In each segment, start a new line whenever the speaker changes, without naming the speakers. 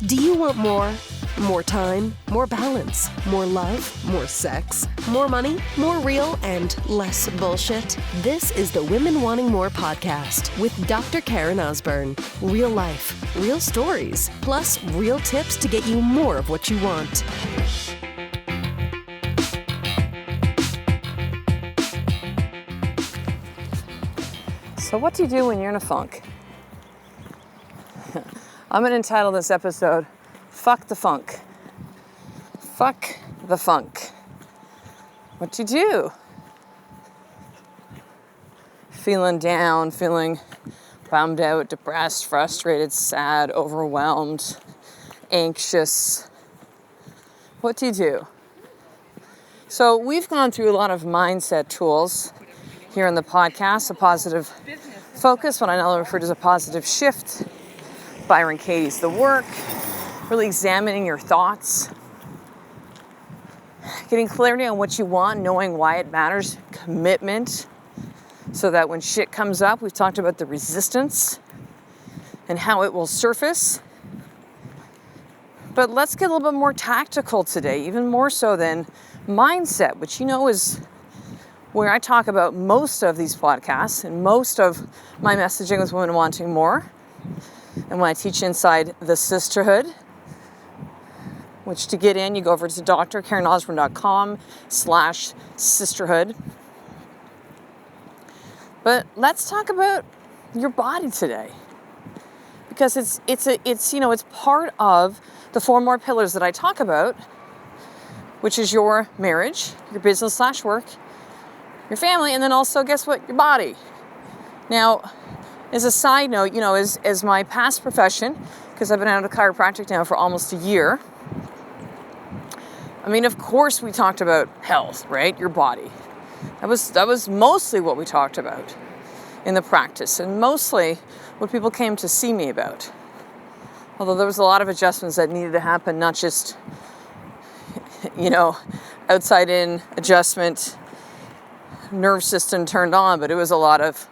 Do you want more? More time, more balance, more love, more sex, more money, more real, and less bullshit? This is the Women Wanting More podcast with Dr. Karen Osborne. Real life, real stories, plus real tips to get you more of what you want.
So what do you do when you're in a funk? I'm going to entitle this episode, Fuck the Funk. Fuck the funk. What do you do? Feeling down, feeling bummed out, depressed, frustrated, sad, overwhelmed, anxious. What do you do? So we've gone through a lot of mindset tools here in the podcast, a positive focus, what I now refer to as a positive shift. Byron Katie's The Work, really examining your thoughts, getting clarity on what you want, knowing why it matters, commitment, so that when shit comes up, we've talked about the resistance and how it will surface. But let's get a little bit more tactical today, even more so than mindset, which you know is where I talk about most of these podcasts and most of my messaging with Women Wanting More. And when I teach inside the sisterhood, which to get in, you go over to drkarenosborne.com/sisterhood. But let's talk about your body today, because it's part of the 4 more pillars that I talk about, which is your marriage, your business/work, your family, and then also, guess what, your body. Now, as a side note, as my past profession, because I've been out of chiropractic now for almost a year, I mean, of course we talked about health, right? Your body. That was mostly what we talked about in the practice, and mostly what people came to see me about. Although there was a lot of adjustments that needed to happen, not just, outside in adjustment, nerve system turned on, but it was a lot of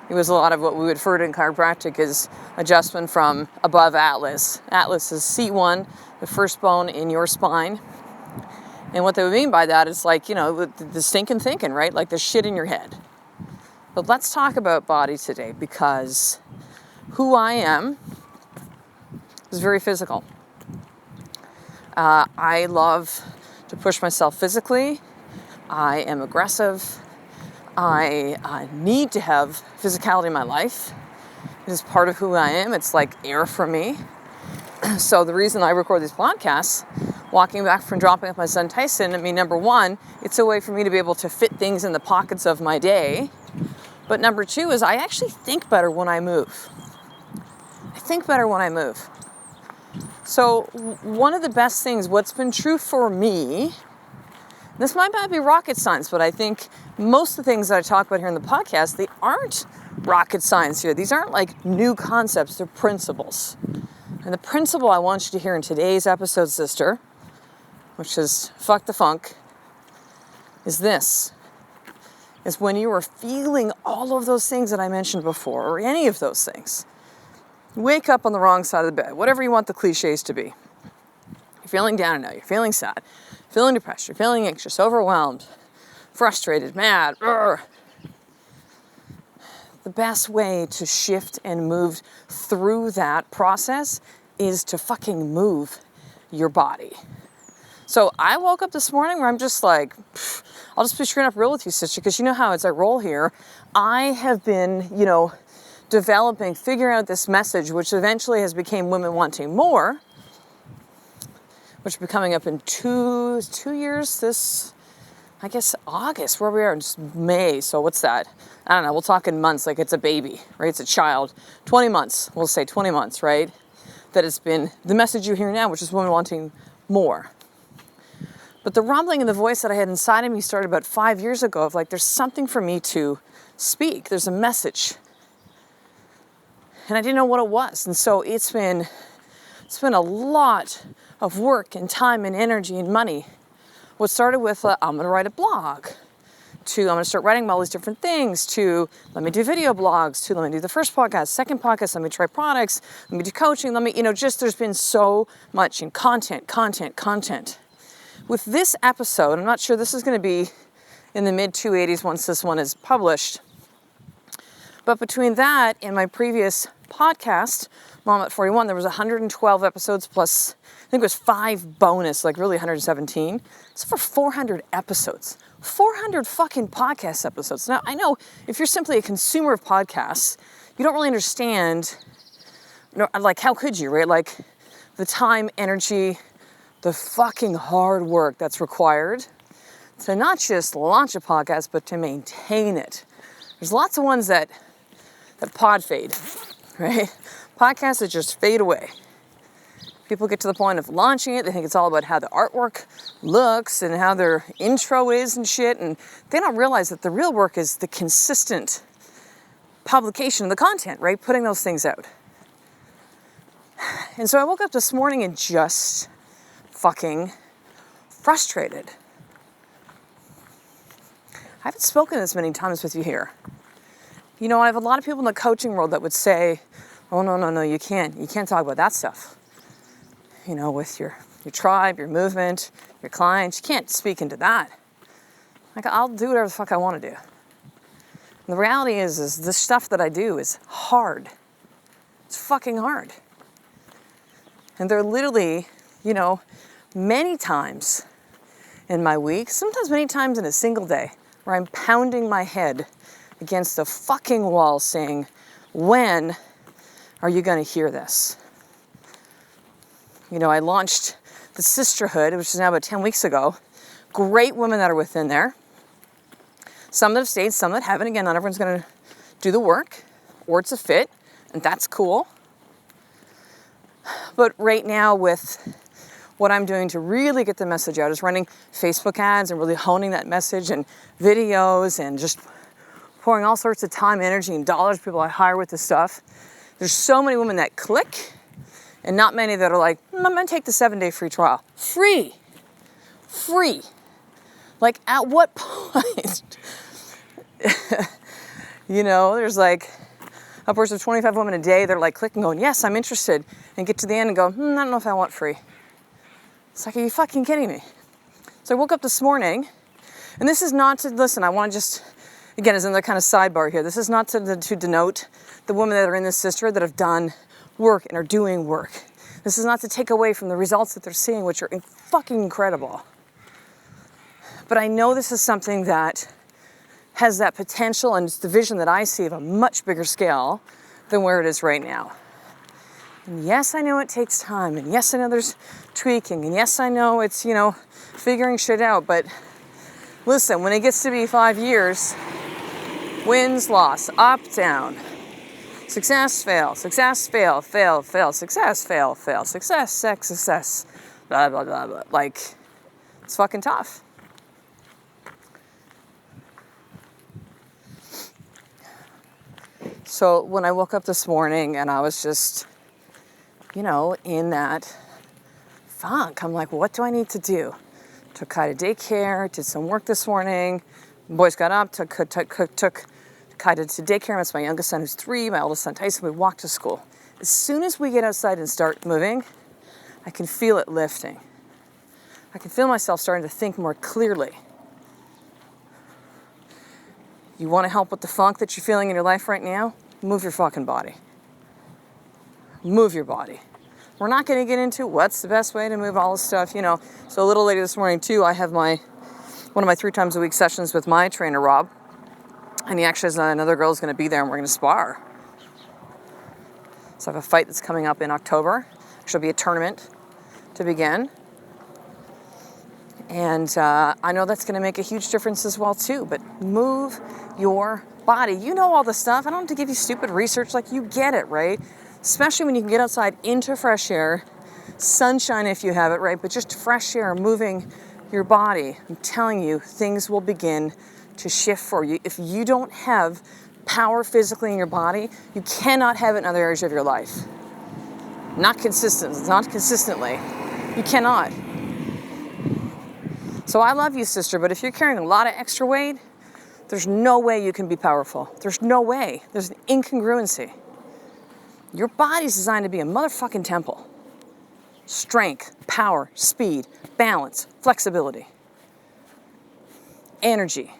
what we would refer to in chiropractic as adjustment from above atlas. Atlas is C1, the first bone in your spine. And what they would mean by that is like, the stinking thinking, right? Like the shit in your head. But let's talk about body today, because who I am is very physical. I love to push myself physically. I am aggressive. I need to have physicality in my life. It is part of who I am. It's like air for me. So the reason I record these podcasts, walking back from dropping off my son Tyson, number one, it's a way for me to be able to fit things in the pockets of my day. But number two is I actually think better when I move. So one of the best things, what's been true for me, this might not be rocket science, but I think most of the things that I talk about here in the podcast, they aren't rocket science here. These aren't like new concepts, they're principles. And the principle I want you to hear in today's episode, sister, which is fuck the funk, is this. Is when you are feeling all of those things that I mentioned before, or any of those things, you wake up on the wrong side of the bed, whatever you want the cliches to be. You're feeling down and out, you're feeling sad, feeling depressed, you're feeling anxious, overwhelmed, frustrated, mad. The best way to shift and move through that process is to fucking move your body. So I woke up this morning where I'm just like, I'll just be straight up real with you, sister, because you know how as I roll here, I have been, developing, figuring out this message, which eventually has become Women Wanting More, which will be coming up in two years this, I guess, August, where we are, in May. So what's that? I don't know. We'll talk in months like it's a baby, right? It's a child. 20 months. We'll say 20 months, right? That it's been the message you hear now, which is Women Wanting More. But the rumbling in the voice that I had inside of me started about 5 years ago of like, there's something for me to speak. There's a message. And I didn't know what it was. And so it's been a lot of work and time and energy and money. What started with, I'm going to write a blog. to I'm going to start writing about all these different things, to let me do video blogs, to let me do the first podcast, second podcast, let me try products, let me do coaching, let me, just there's been so much in content. With this episode, I'm not sure this is going to be in the mid 280s once this one is published. But between that and my previous podcast, Mom at 41, there was 112 episodes plus, I think it was 5 bonus, like really 117. It's for 400 episodes. 400 fucking podcast episodes. Now, I know if you're simply a consumer of podcasts, you don't really understand, like, how could you, right? Like, the time, energy, the fucking hard work that's required to not just launch a podcast, but to maintain it. There's lots of ones that pod fade, right? Podcasts that just fade away. People get to the point of launching it, they think it's all about how the artwork looks and how their intro is and shit, and they don't realize that the real work is the consistent publication of the content, right? Putting those things out. And so I woke up this morning and just fucking frustrated. I haven't spoken this many times with you here. I have a lot of people in the coaching world that would say, oh, no, you can't talk about that stuff. With your tribe, your movement, your clients, you can't speak into that. Like, I'll do whatever the fuck I want to do. And the reality is the stuff that I do is hard. It's fucking hard. And there are literally, many times in my week, sometimes many times in a single day, where I'm pounding my head against the fucking wall saying, when are you going to hear this? I launched the Sisterhood, which is now about 10 weeks ago. Great women that are within there. Some that have stayed, some that haven't. Again, not everyone's going to do the work, or it's a fit, and that's cool. But right now, with what I'm doing to really get the message out is running Facebook ads and really honing that message and videos and just pouring all sorts of time, energy, and dollars people I hire with this stuff. There's so many women that click and not many that are like, I'm going to take the 7-day free trial. Free. Like, at what point? There's like upwards of 25 women a day that are like clicking going, yes, I'm interested, and get to the end and go, I don't know if I want free. It's like, are you fucking kidding me? So I woke up this morning, and this is not to, listen, I want to just, again, as another kind of sidebar here, this is not to denote the women that are in this sisterhood that have done work and are doing work. This is not to take away from the results that they're seeing, which are fucking incredible. But I know this is something that has that potential, and it's the vision that I see of a much bigger scale than where it is right now. And yes, I know it takes time, and yes, I know there's tweaking, and yes, I know it's, figuring shit out, but listen, when it gets to be 5 years, wins, loss, up, down, success, fail, fail, success, fail, success, blah, blah, blah, blah. Like, it's fucking tough. So when I woke up this morning and I was just, in that funk, I'm like, what do I need to do? Took Kai to daycare, did some work this morning. Boys got up, took Kai to daycare. That's my youngest son who's 3, my oldest son Tyson. We walked to school. As soon as we get outside and start moving, I can feel it lifting. I can feel myself starting to think more clearly. You want to help with the funk that you're feeling in your life right now? Move your fucking body. Move your body. We're not going to get into what's the best way to move all this stuff, So a little later this morning too, I have one of my 3 times a week sessions with my trainer, Rob. And he actually has another girl who's going to be there, and we're going to spar. So I have a fight that's coming up in October. There'll be a tournament to begin. And I know that's going to make a huge difference as well too. But move your body. You know all the stuff. I don't have to give you stupid research. Like, you get it, right? Especially when you can get outside into fresh air, sunshine if you have it, right? But just fresh air, moving your body. I'm telling you, things will begin to shift for you. If you don't have power physically in your body, you cannot have it in other areas of your life. Not consistently. You cannot. So I love you, sister, but if you're carrying a lot of extra weight, There's no way you can be powerful. There's no way. There's an incongruency. Your body's designed to be a motherfucking temple. Strength, power, speed, balance, flexibility, energy.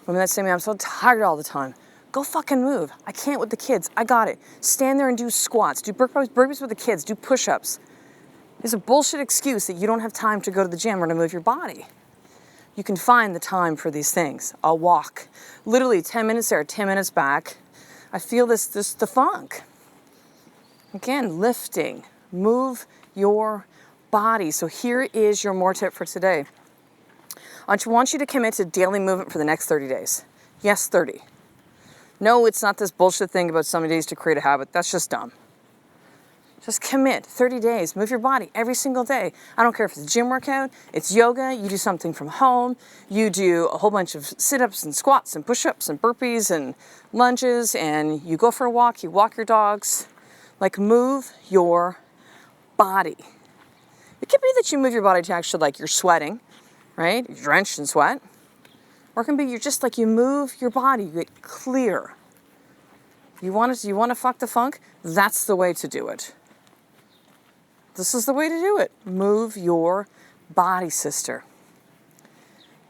Women that say to me, I'm so tired all the time. Go fucking move. I can't with the kids. I got it. Stand there and do squats. Do burpees with the kids. Do push-ups. It's a bullshit excuse that you don't have time to go to the gym or to move your body. You can find the time for these things. A walk. Literally 10 minutes there, 10 minutes back. I feel the funk. Again, lifting. Move your body. So here is your more tip for today. I want you to commit to daily movement for the next 30 days. Yes, 30. No, it's not this bullshit thing about 70 days to create a habit. That's just dumb. Just commit. 30 days. Move your body every single day. I don't care if it's a gym workout, it's yoga, you do something from home, you do a whole bunch of sit-ups and squats and push-ups and burpees and lunges, and you go for a walk, you walk your dogs. Like, move your body. It could be that you move your body to actually, like, you're sweating, right? You're drenched in sweat. Or it can be you're just like, you move your body, you get clear. You want to fuck the funk? That's the way to do it. This is the way to do it. Move your body, sister.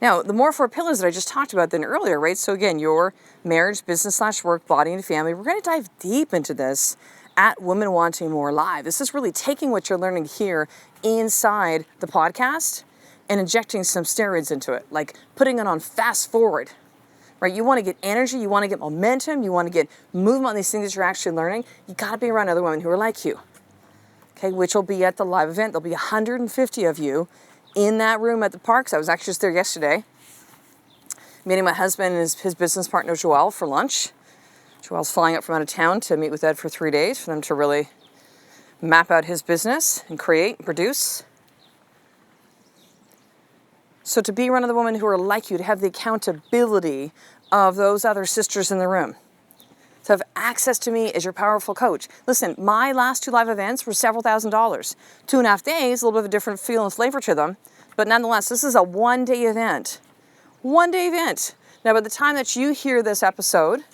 Now, the more 4 pillars that I just talked about than earlier, right? So again, your marriage, business/work, body and family. We're going to dive deep into this at Women Wanting More Live. This is really taking what you're learning here inside the podcast and injecting some steroids into it, like putting it on fast forward, right? You want to get energy, you want to get momentum, you want to get movement on these things that you're actually learning. You got to be around other women who are like you, okay? Which will be at the live event. There'll be 150 of you in that room at the parks. I was actually just there yesterday, meeting my husband and his business partner, Joelle, for lunch. Joelle's flying up from out of town to meet with Ed for 3 days for them to really map out his business and create and produce. So to be around other women who are like you, to have the accountability of those other sisters in the room, to have access to me as your powerful coach. Listen, my last 2 live events were several $1,000s. 2.5 days, a little bit of a different feel and flavor to them, but nonetheless, this is a 1-day event. 1-day event. Now, by the time that you hear this episode,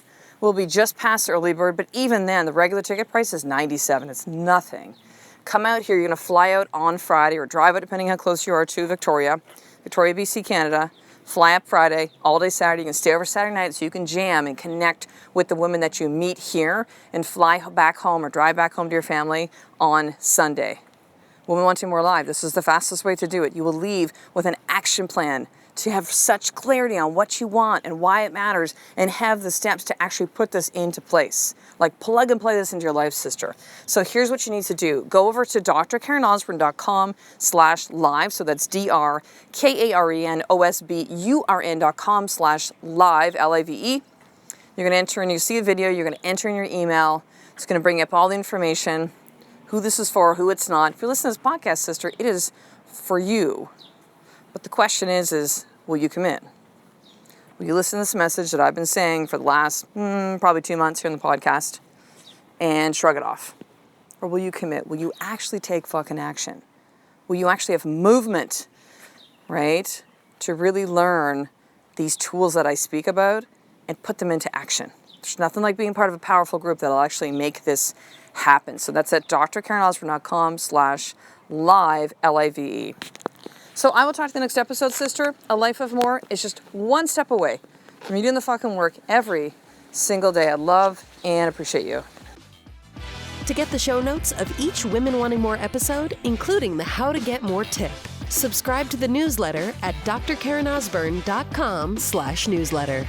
we'll be just past the early bird, but even then, the regular ticket price is $97. It's nothing. Come out here. You're going to fly out on Friday or drive out, depending how close you are to Victoria, BC, Canada. Fly up Friday, all day Saturday. You can stay over Saturday night so you can jam and connect with the women that you meet here and fly back home or drive back home to your family on Sunday. Women Wanting More Live. This is the fastest way to do it. You will leave with an action plan to have such clarity on what you want and why it matters and have the steps to actually put this into place. Like, plug and play this into your life, sister. So here's what you need to do. Go over to drkarenosburn.com/live. So that's drkarenosburn.com/live, LIVE. You're going to enter in, you see a video, you're going to enter in your email. It's going to bring up all the information, who this is for, who it's not. If you're listening to this podcast, sister, it is for you. But the question is, will you commit? Will you listen to this message that I've been saying for the last probably 2 months here in the podcast and shrug it off? Or will you commit? Will you actually take fucking action? Will you actually have movement, right, to really learn these tools that I speak about and put them into action? There's nothing like being part of a powerful group that'll actually make this happen. So that's at drkarenosburn.com/live, LIVE. So I will talk to the next episode, sister. A life of more is just one step away from you doing the fucking work every single day. I love and appreciate you.
To get the show notes of each Women Wanting More episode, including the How to Get More tip, subscribe to the newsletter at drkarenosburn.com/newsletter.